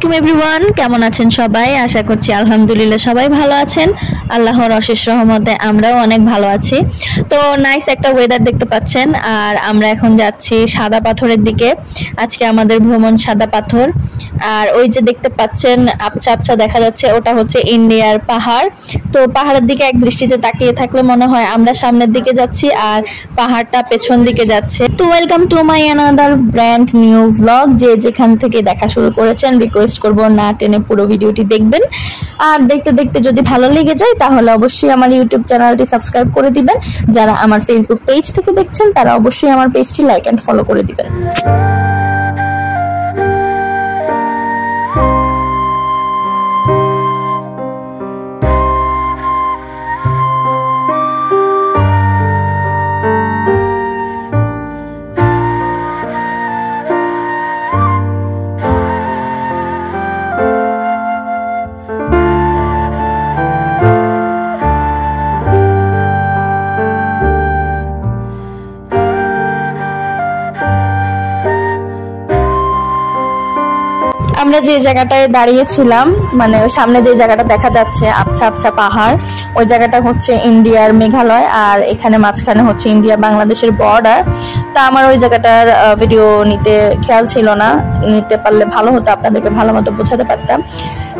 আলাইকুম এভরিওয়ান, কেমন আছেন সবাই? আশা করছি আলহামদুলিল্লাহ সবাই ভালো আছেন। আল্লাহর অশেষ রহমতে আমরাও অনেক ভালো আছি। তো নাইস একটা ওয়েদার দেখতে পাচ্ছেন, আর আমরা এখন যাচ্ছি সাদা পাথরের দিকে। আজকে আমাদের ভ্রমণ সাদা পাথর। আর ওই যে দেখতে পাচ্ছেন আবছা আবছা দেখা যাচ্ছে, ওটা হচ্ছে ইন্ডিয়ার পাহাড়। তো পাহাড়ের দিকে এক দৃষ্টিতে তাকিয়ে থাকলে মনে হয় আমরা সামনের দিকে যাচ্ছি আর পাহাড়টা পেছন দিকে যাচ্ছে। তো welcome to my another brand new blog. যে যেখান থেকে দেখা শুরু করেছেন রিকোয়েস্ট করব না টেনে পুরো ভিডিওটি দেখবেন। আর দেখতে দেখতে যদি ভালো লেগে যায় তাহলে অবশ্যই আমার ইউটিউব চ্যানেলটি সাবস্ক্রাইব করে দিবেন। যারা আমার ফেসবুক পেজ থেকে দেখছেন তারা অবশ্যই আমার পেজটি লাইক অ্যান্ড ফলো করে দিবেন। আমরা যে জায়গাটায় দাঁড়িয়েছিলাম, মানে সামনে যে জায়গাটা দেখা যাচ্ছে আবছা আবছা পাহাড়, ওই জায়গাটা হচ্ছে ইন্ডিয়ার মেঘালয়, আর এখানে মাঝখানে হচ্ছে ইন্ডিয়া বাংলাদেশের বর্ডার। তা আমার ওই জায়গাটার ভিডিও নিতে খেয়াল ছিল না, নিতে পারলে ভালো হতো, আপনাদেরকে ভালো মতো বোঝাতে পারতাম।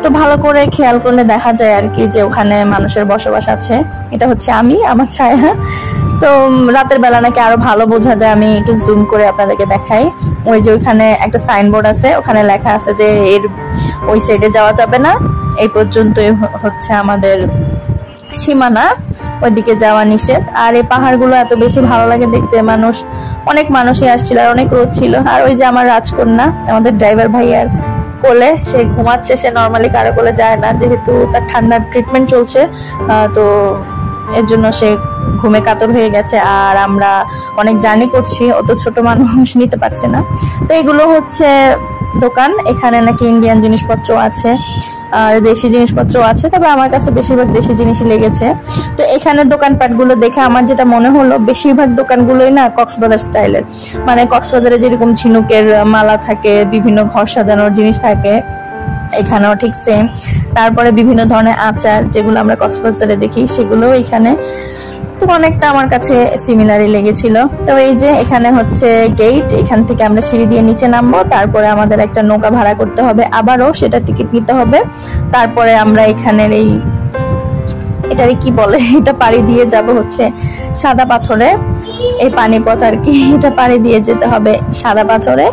তো ভালো করে খেয়াল করলে দেখা যায় আর কি যে ওখানে মানুষের বসবাস আছে। এটা হচ্ছে আমি, আমার ছায়া। তো রাতের বেলা নাকি আরো ভালো বোঝা যায়, আমি একটু জুম করে আপনাদেরকে দেখাই। ওই যে ওইখানে একটা সাইনবোর্ড আছে, ওখানে লেখা আছে যে এর ওই সাইডে যাওয়া যাবে না, এই পর্যন্তই হচ্ছে আমাদের সীমানা, ওইদিকে যাওয়া নিষেধ। আর এই পাহাড়গুলো এত বেশি ভালো লাগে দেখতে, অনেক মানুষই আসছিল, আর অনেক রোদ ছিল। আর ওই যে আমার রাজকন্যা আমাদের ড্রাইভার ভাইয়ার কোলে, সে ঘুমাচ্ছে। সে নর্মালি কারো কোলে যায় না, যেহেতু তার ঠান্ডার ট্রিটমেন্ট চলছে, তো এর জন্য সে ঘুমে কাতর হয়ে গেছে। আর আমরা অনেক জার্নি করছি, অত ছোট মানুষ নিতে পারছে না। তো এগুলো হচ্ছে দোকান, এখানে নাকি ইন্ডিয়ান জিনিসপত্র আছে আর দেশি জিনিসপত্র আছে, তবে আমার কাছে বেশিরভাগ দেশি জিনিসই লেগেছে। তো এখানে দোকানপাটগুলো দেখে আমার যেটা মনে হলো, বেশিরভাগ দোকানগুলোই না কক্সবাজার স্টাইলের। মানে কক্সবাজারে যেরকম ঝিনুকের মালা থাকে, বিভিন্ন ঘর সাজানোর জিনিস থাকে, এখানেও ঠিক সেম। তারপরে বিভিন্ন ধরনের আচার যেগুলো আমরা কক্সবাজারে দেখি, সেগুলো এখানে তো অনেকটা আমার কাছে সিমিলারই লেগেছিল। তো এই যে এখানে হচ্ছে গেট, এখান থেকে আমরা সিঁড়ি দিয়ে নিচে নামবো, তারপরে আমাদের একটা নৌকা ভাড়া করতে হবে, আবারও সেটা টিকিট নিতে হবে। তারপরে আমরা এখানের এটারে কি বলে, এটা পাড়ি দিয়ে যাব হচ্ছে সাদা পাথরে, এই পানিপথ আর কি, এটা পাড়ি দিয়ে যেতে হবে সাদা পাথরে।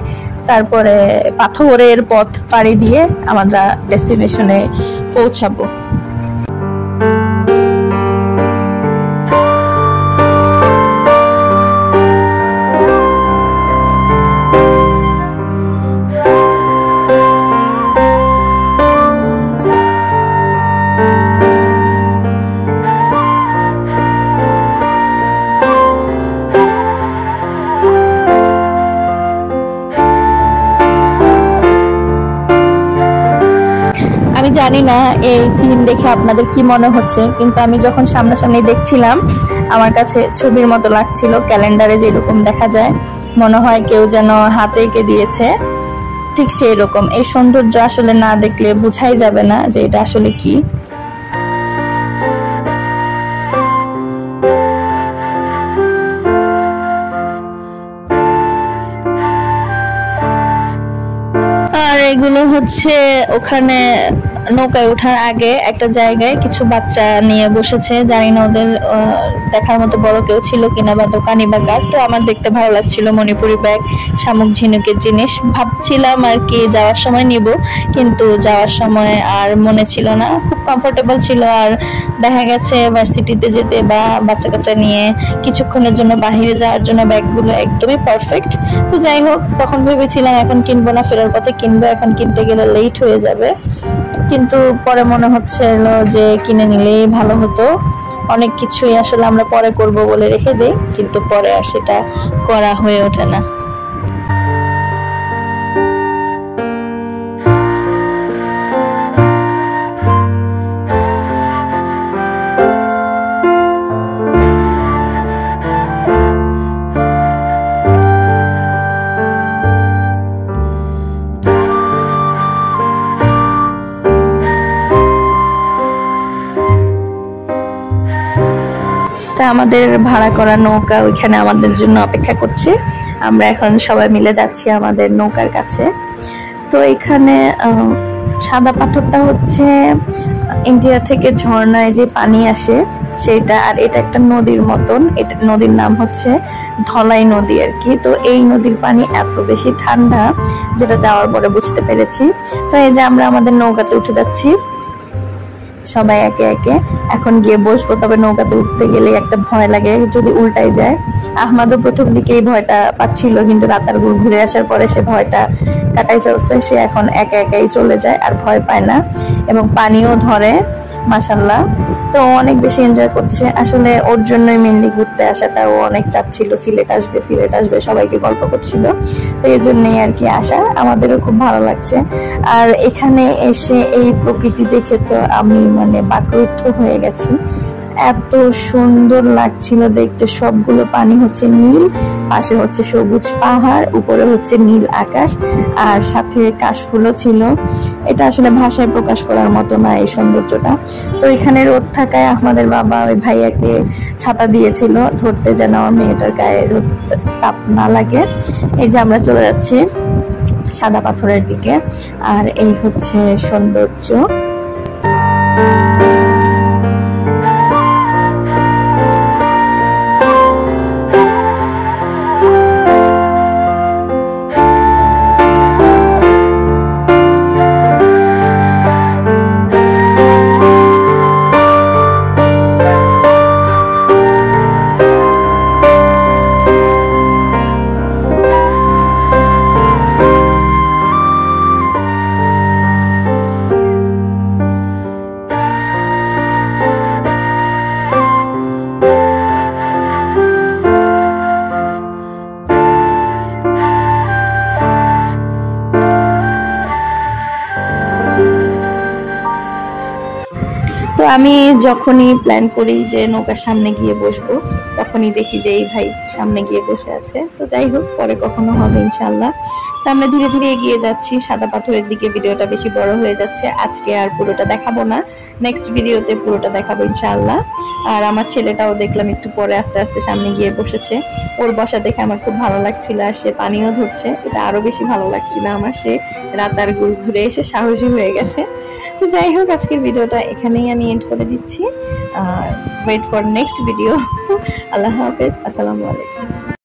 তারপরে পাথরের পথ পাড়ি দিয়ে আমরা ডেস্টিনেশনে পৌঁছাবো। আমি জানি না এই সিন দেখে আপনাদের কি মনে হচ্ছে, কিন্তু আমি যখন সামনাসামনি দেখছিলাম আমার কাছে ছবির মতো লাগছিল। ক্যালেন্ডারে যেরকম দেখা যায়, মনে হয় কেউ যেন হাতে এঁকে দিয়েছে, ঠিক সেই রকম। এই সৌন্দর্য আসলে না দেখলে বোঝাই যাবে না যে এটা আসলে কি। আর এগুলো হচ্ছে ওখানে নৌকায় ওঠার আগে একটা জায়গায় কিছু বাচ্চা নিয়ে বসেছে, জানি না ওদের দেখার মতো বড় কেউ ছিল কিনা, বা দোকানি বা কার। তো আমার দেখতে ভালো লাগছিল, মণিপুরি ব্যাগ, শামুক ঝিনুকের জিনিস ভাবছিলাম আর কি যাওয়ার সময় নিব, কিন্তু যাওয়ার সময় আর মনে ছিল না। খুব কমফোর্টেবল ছিল, আর দেখা গেছে ভার্সিটিতে যেতে বা বাচ্চা কাচ্চা নিয়ে কিছুক্ষণের জন্য বাহিরে যাওয়ার জন্য ব্যাগগুলো একদমই পারফেক্ট। তো যাই হোক, তখন ভেবেছিলাম এখন কিনবো না, ফেরার পথে কিনবো, এখন কিনতে গেলে লেট হয়ে যাবে। কিন্তু পরে মনে হচ্ছিল যে কিনে নিলেই ভালো হতো। অনেক কিছুই আসলে আমরা পরে করব বলে রেখে দেই, কিন্তু পরে আর সেটা করা হয়ে ওঠে না। আমাদের ভাড়া করা নৌকা ওইখানে আমাদের জন্য অপেক্ষা করছে। আমরা এখন সবাই মিলে যাচ্ছি আমাদের নৌকার কাছে। তো এখানে সাদা পাথরটা হচ্ছে ইন্ডিয়া থেকে ঝর্ণায় যে পানি আসে সেটা, আর এটা একটা নদীর মতন। এটা নদীর নাম হচ্ছে ধলাই নদী আর কি। তো এই নদীর পানি এত বেশি ঠান্ডা যেটা যাওয়ার পরে বুঝতে পেরেছি। তো এই যে আমরা আমাদের নৌকাতে উঠে যাচ্ছি সবাই একে একে। এখন গিয়ে বসবো, তবে নৌকাতে উঠতে গেলে একটা ভয় লাগে যদি উল্টাই যায়। আহমাদও প্রথম দিকে এই ভয়টা পাচ্ছিল, কিন্তু রাতারগুল ঘুরে আসার পরে সে ভয়টা কাটাই ফেলছে। সে এখন একা একাই চলে যায়, আর ভয় পায় না, এবং পানিও ধরে মাশাআল্লাহ। তো অনেক বেশি এনজয় করছে। আসলে ওর জন্যই মেনলি ঘুরতে আসাটা, ও অনেক চাচ্ছিল সিলেট আসবে সিলেট আসবে, সবাইকে গল্প করছিল। তো এই জন্যই আর কি আসা। আমাদেরও খুব ভালো লাগছে। আর এখানে এসে এই প্রকৃতি দেখে তো আমি মানে বাকরুদ্ধ হয়ে গেছি। এত সুন্দর লাগছিল দেখতে। সবগুলো পানি হচ্ছে নীল, পাশে হচ্ছে সবুজ পাহাড়, উপরে হচ্ছে নীল আকাশ, আর সাথে কাশফুলও ছিল। এটা আসলে ভাষায় প্রকাশ করার মতো না এই সৌন্দর্যটা। তো এখানে রোদ থাকায় আমাদের বাবা ওই ভাইয়াকে ছাতা দিয়েছিল ধরতে, যেন আমার মেয়েটার গায়ে রোদ তাপ না লাগে। এই যে আমরা চলে যাচ্ছি সাদা পাথরের দিকে, আর এই হচ্ছে সৌন্দর্য। তো আমি যখনই প্ল্যান করি যে নৌকার সামনে গিয়ে বসবো, তখনই দেখি যে এই ভাই সামনে গিয়ে বসে আছে। তো যাই হোক, পরে কখনো হবে ইনশাল্লাহ। তো আমরা ধীরে ধীরে এগিয়ে যাচ্ছি সাদা পাথরের দিকে। ভিডিওটা বেশি বড় হয়ে যাচ্ছে, আজকে আর পুরোটা দেখাবো না, নেক্সট ভিডিওতে পুরোটা দেখাবো ইনশাআল্লাহ। আর আমার ছেলেটাও দেখলাম একটু পরে আস্তে আস্তে সামনে গিয়ে বসেছে। ওর বসা দেখে আমার খুব ভালো লাগছিল, আর সে পানিও ধরছে, এটা আরো বেশি ভালো লাগছিল আমার। সে রাতারগুল ঘুরে এসে সাহসী হয়ে গেছে। তো যাই হোক, আজকের ভিডিওটা এখানেই আমি এন্ড করে দিচ্ছি। Wait for next video. আল্লাহ হাফেজ, আসসালামু আলাইকুম।